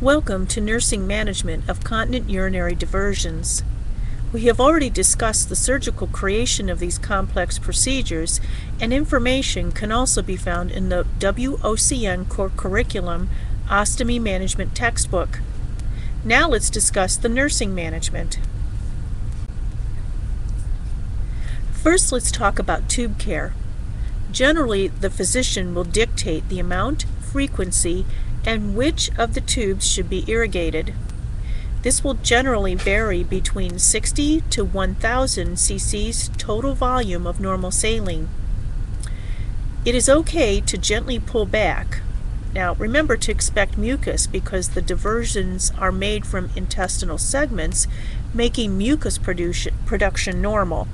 Welcome to Nursing Management of Continent Urinary Diversions. We have already discussed the surgical creation of these complex procedures, and information can also be found in the WOCN Core Curriculum Ostomy Management textbook. Now let's discuss the nursing management. First, let's talk about tube care. Generally, the physician will dictate the amount, frequency, and which of the tubes should be irrigated. This will generally vary between 60 to 1,000 cc's total volume of normal saline. It is okay to gently pull back. Now remember to expect mucus because the diversions are made from intestinal segments, making mucus production normal.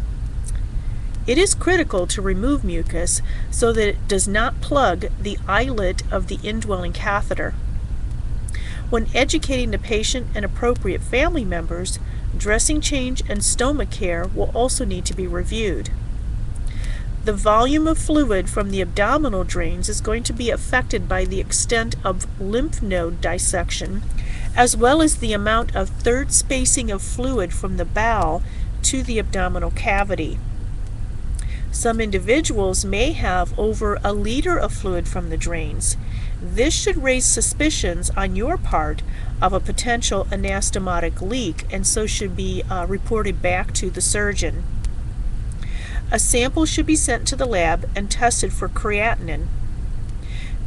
It is critical to remove mucus so that it does not plug the eyelet of the indwelling catheter. When educating the patient and appropriate family members, dressing change and stoma care will also need to be reviewed. The volume of fluid from the abdominal drains is going to be affected by the extent of lymph node dissection, as well as the amount of third spacing of fluid from the bowel to the abdominal cavity. Some individuals may have over a liter of fluid from the drains. This should raise suspicions on your part of a potential anastomotic leak, and so should be reported back to the surgeon. A sample should be sent to the lab and tested for creatinine.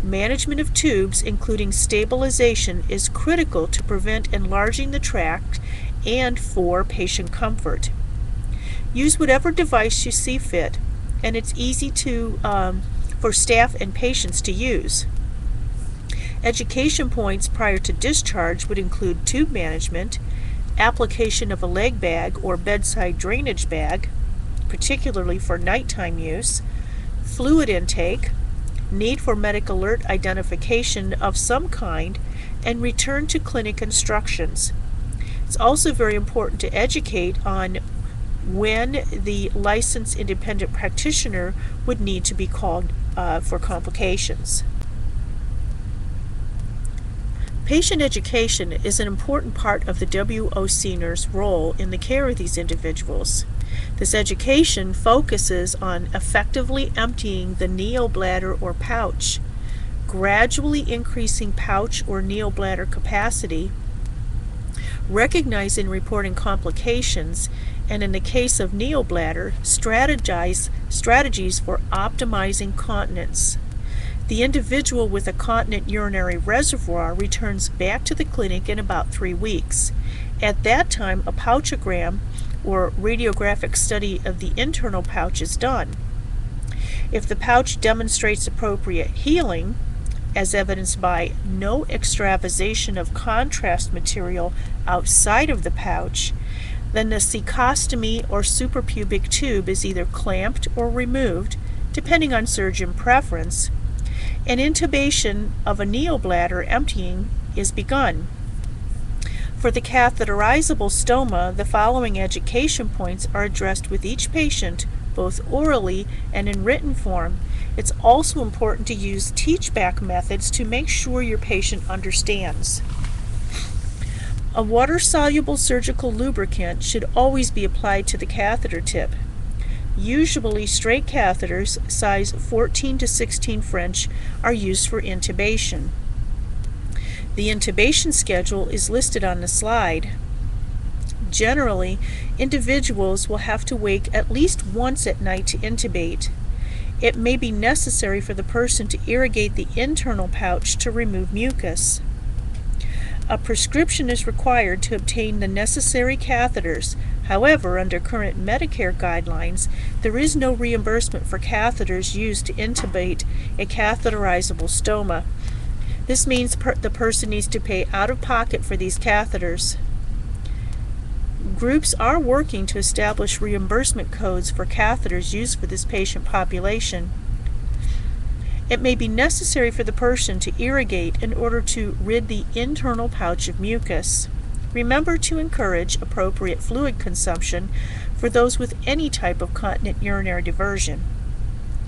Management of tubes, including stabilization, is critical to prevent enlarging the tract and for patient comfort. Use whatever device you see fit, and it's easy for staff and patients to use. Education points prior to discharge would include tube management, application of a leg bag or bedside drainage bag, particularly for nighttime use, fluid intake, need for medical alert identification of some kind, and return to clinic instructions. It's also very important to educate on when the licensed independent practitioner would need to be called for complications. Patient education is an important part of the WOC nurse role in the care of these individuals. This education focuses on effectively emptying the neobladder or pouch, gradually increasing pouch or neobladder capacity, recognizing and reporting complications, and in the case of neobladder, strategies for optimizing continence. The individual with a continent urinary reservoir returns back to the clinic in about 3 weeks. At that time, a pouchogram or radiographic study of the internal pouch is done. If the pouch demonstrates appropriate healing, as evidenced by no extravasation of contrast material outside of the pouch, then the cecostomy or suprapubic tube is either clamped or removed, depending on surgeon preference, and intubation of a neobladder emptying is begun. For the catheterizable stoma, the following education points are addressed with each patient, both orally and in written form. It's also important to use teach-back methods to make sure your patient understands. A water-soluble surgical lubricant should always be applied to the catheter tip. Usually, straight catheters, size 14 to 16 French, are used for intubation. The intubation schedule is listed on the slide. Generally, individuals will have to wake at least once at night to intubate. It may be necessary for the person to irrigate the internal pouch to remove mucus. A prescription is required to obtain the necessary catheters. However, under current Medicare guidelines, there is no reimbursement for catheters used to intubate a catheterizable stoma. This means the person needs to pay out of pocket for these catheters. Groups are working to establish reimbursement codes for catheters used for this patient population. It may be necessary for the person to irrigate in order to rid the internal pouch of mucus. Remember to encourage appropriate fluid consumption for those with any type of continent urinary diversion.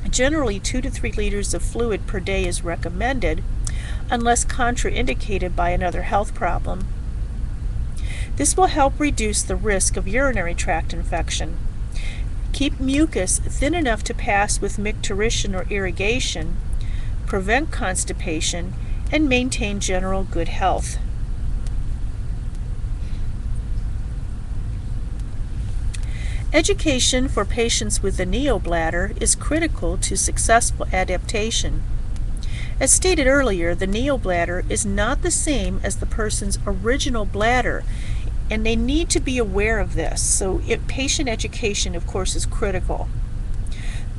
Generally, 2 to 3 liters of fluid per day is recommended. unless contraindicated by another health problem. This will help reduce the risk of urinary tract infection. Keep mucus thin enough to pass with micturition or irrigation, prevent constipation, and maintain general good health. Education for patients with a neobladder is critical to successful adaptation. As stated earlier, the neobladder is not the same as the person's original bladder, and they need to be aware of this, so patient education, of course, is critical.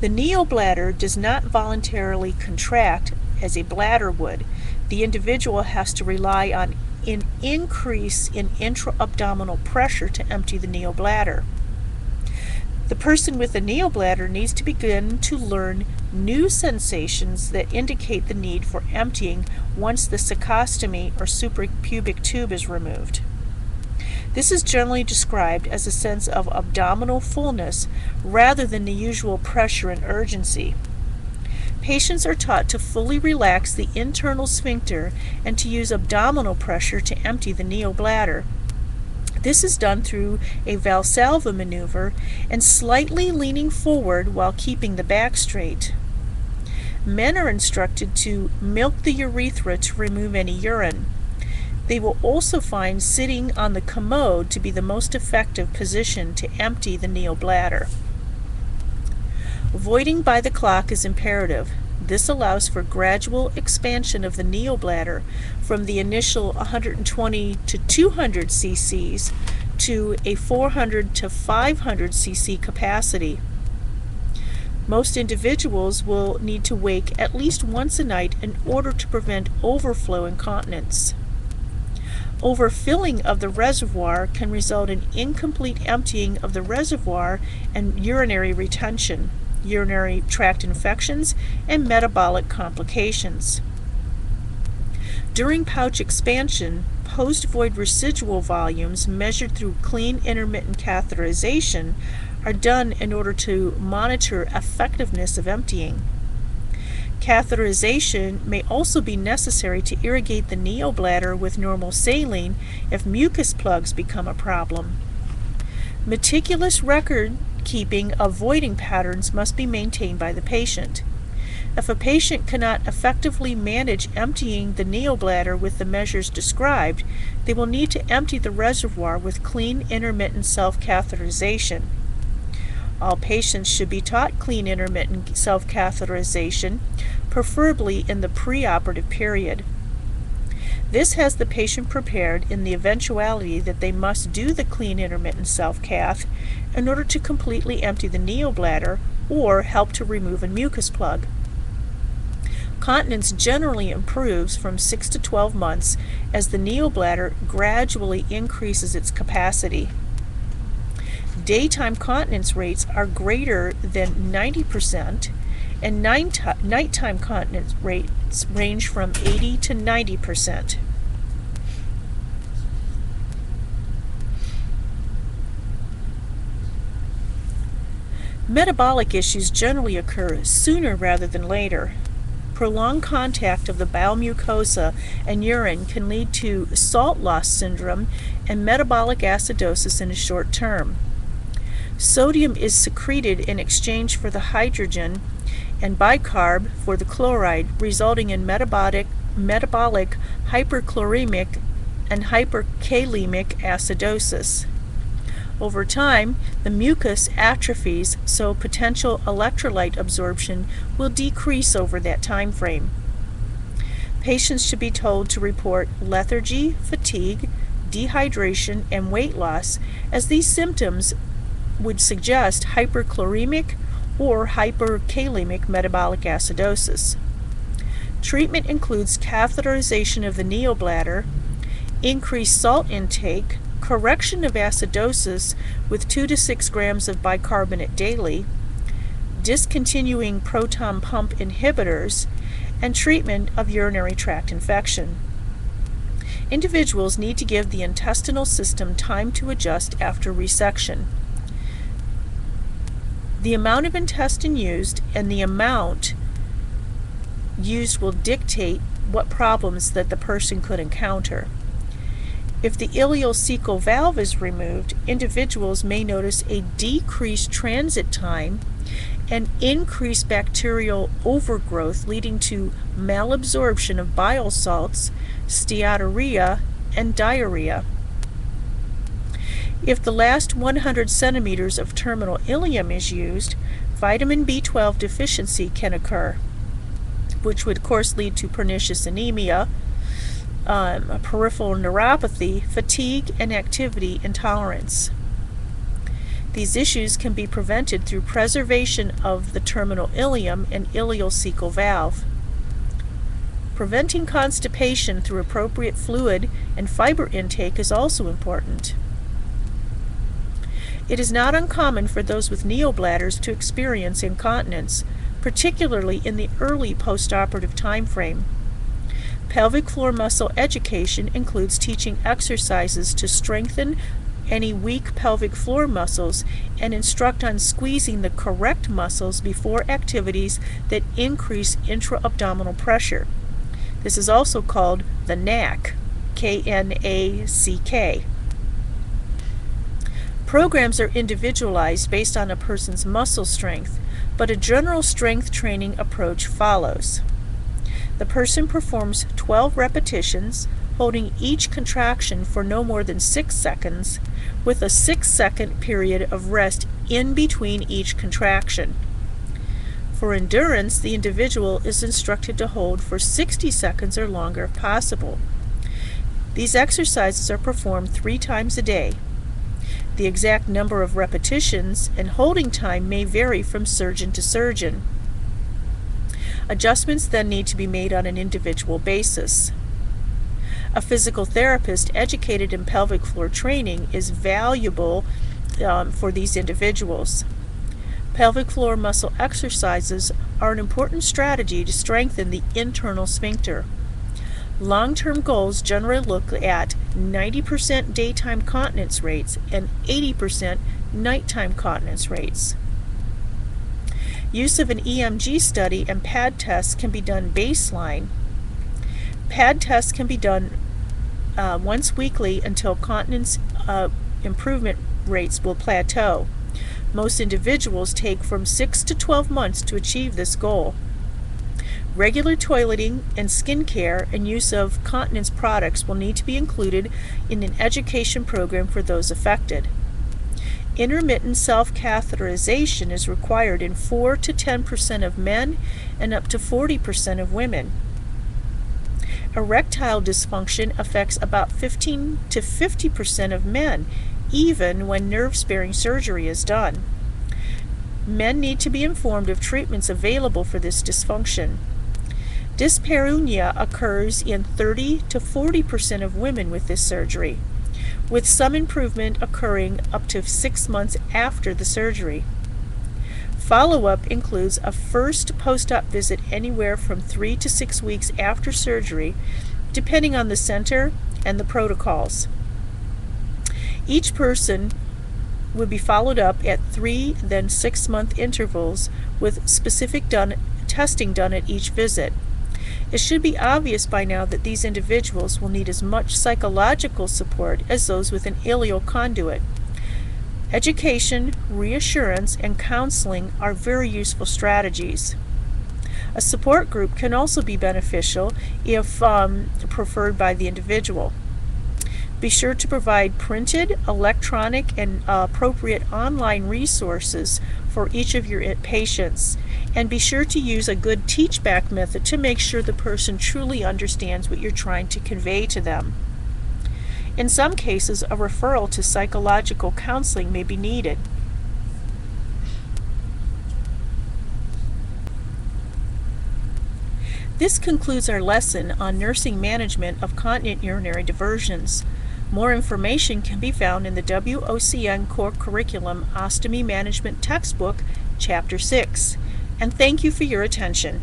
The neobladder does not voluntarily contract as a bladder would. The individual has to rely on an increase in intra-abdominal pressure to empty the neobladder. The person with a neobladder needs to begin to learn new sensations that indicate the need for emptying once the cecostomy or suprapubic tube is removed. This is generally described as a sense of abdominal fullness rather than the usual pressure and urgency. Patients are taught to fully relax the internal sphincter and to use abdominal pressure to empty the neobladder. This is done through a Valsalva maneuver and slightly leaning forward while keeping the back straight. Men are instructed to milk the urethra to remove any urine. They will also find sitting on the commode to be the most effective position to empty the neobladder. Voiding by the clock is imperative. This allows for gradual expansion of the neobladder from the initial 120 to 200 cc's to a 400 to 500 cc capacity. Most individuals will need to wake at least once a night in order to prevent overflow incontinence. Overfilling of the reservoir can result in incomplete emptying of the reservoir and urinary retention, urinary tract infections, and metabolic complications. During pouch expansion, post-void residual volumes measured through clean intermittent catheterization are done in order to monitor effectiveness of emptying. Catheterization may also be necessary to irrigate the neobladder with normal saline if mucus plugs become a problem. Meticulous record keeping of voiding patterns must be maintained by the patient. If a patient cannot effectively manage emptying the neobladder with the measures described, they will need to empty the reservoir with clean intermittent self-catheterization. All patients should be taught clean intermittent self-catheterization, preferably in the preoperative period. This has the patient prepared in the eventuality that they must do the clean intermittent self-cath in order to completely empty the neobladder or help to remove a mucus plug. Continence generally improves from 6 to 12 months as the neobladder gradually increases its capacity. Daytime continence rates are greater than 90%, and nighttime continence rates range from 80 to 90%. Metabolic issues generally occur sooner rather than later. Prolonged contact of the bowel mucosa and urine can lead to salt loss syndrome and metabolic acidosis in the short term. Sodium is secreted in exchange for the hydrogen and bicarb for the chloride, resulting in metabolic hyperchloremic and hyperkalemic acidosis. Over time, the mucus atrophies, so potential electrolyte absorption will decrease over that time frame. Patients should be told to report lethargy, fatigue, dehydration, and weight loss, as these symptoms would suggest hyperchloremic or hyperkalemic metabolic acidosis. Treatment includes catheterization of the neobladder, increased salt intake, correction of acidosis with 2 to 6 grams of bicarbonate daily, discontinuing proton pump inhibitors, and treatment of urinary tract infection. Individuals need to give the intestinal system time to adjust after resection. The amount of intestine used and the amount used will dictate what problems that the person could encounter. If the ileocecal valve is removed, individuals may notice a decreased transit time and increased bacterial overgrowth, leading to malabsorption of bile salts, steatorrhea, and diarrhea. If the last 100 centimeters of terminal ileum is used, vitamin B12 deficiency can occur, which would of course lead to pernicious anemia, peripheral neuropathy, fatigue, and activity intolerance. These issues can be prevented through preservation of the terminal ileum and ileocecal valve. Preventing constipation through appropriate fluid and fiber intake is also important. It is not uncommon for those with neobladders to experience incontinence, particularly in the early postoperative time frame. Pelvic floor muscle education includes teaching exercises to strengthen any weak pelvic floor muscles and instruct on squeezing the correct muscles before activities that increase intra-abdominal pressure. This is also called the knack, K-N-A-C-K. Programs are individualized based on a person's muscle strength, but a general strength training approach follows. The person performs 12 repetitions, holding each contraction for no more than 6 seconds, with a 6-second period of rest in between each contraction. For endurance, the individual is instructed to hold for 60 seconds or longer if possible. These exercises are performed 3 times a day. The exact number of repetitions and holding time may vary from surgeon to surgeon. Adjustments then need to be made on an individual basis. A physical therapist educated in pelvic floor training is valuable for these individuals. Pelvic floor muscle exercises are an important strategy to strengthen the internal sphincter. Long-term goals generally look at 90% daytime continence rates and 80% nighttime continence rates. Use of an EMG study and pad tests can be done baseline. Pad tests can be done once weekly until continence improvement rates will plateau. Most individuals take from 6 to 12 months to achieve this goal. Regular toileting and skin care and use of continence products will need to be included in an education program for those affected. Intermittent self-catheterization is required in 4 to 10% of men and up to 40% of women. Erectile dysfunction affects about 15 to 50% of men, even when nerve-sparing surgery is done. Men need to be informed of treatments available for this dysfunction. Dyspareunia occurs in 30 to 40% of women with this surgery, with some improvement occurring up to 6 months after the surgery. Follow-up includes a first post-op visit anywhere from 3 to 6 weeks after surgery, depending on the center and the protocols. Each person would be followed up at 3 then 6-month intervals with specific testing done at each visit. It should be obvious by now that these individuals will need as much psychological support as those with an ileal conduit. Education, reassurance, and counseling are very useful strategies. A support group can also be beneficial if preferred by the individual. Be sure to provide printed, electronic, and appropriate online resources for each of your patients. And be sure to use a good teach-back method to make sure the person truly understands what you're trying to convey to them. In some cases, a referral to psychological counseling may be needed. This concludes our lesson on nursing management of continent urinary diversions. More information can be found in the WOCN Core Curriculum Ostomy Management Textbook, Chapter 6. And thank you for your attention.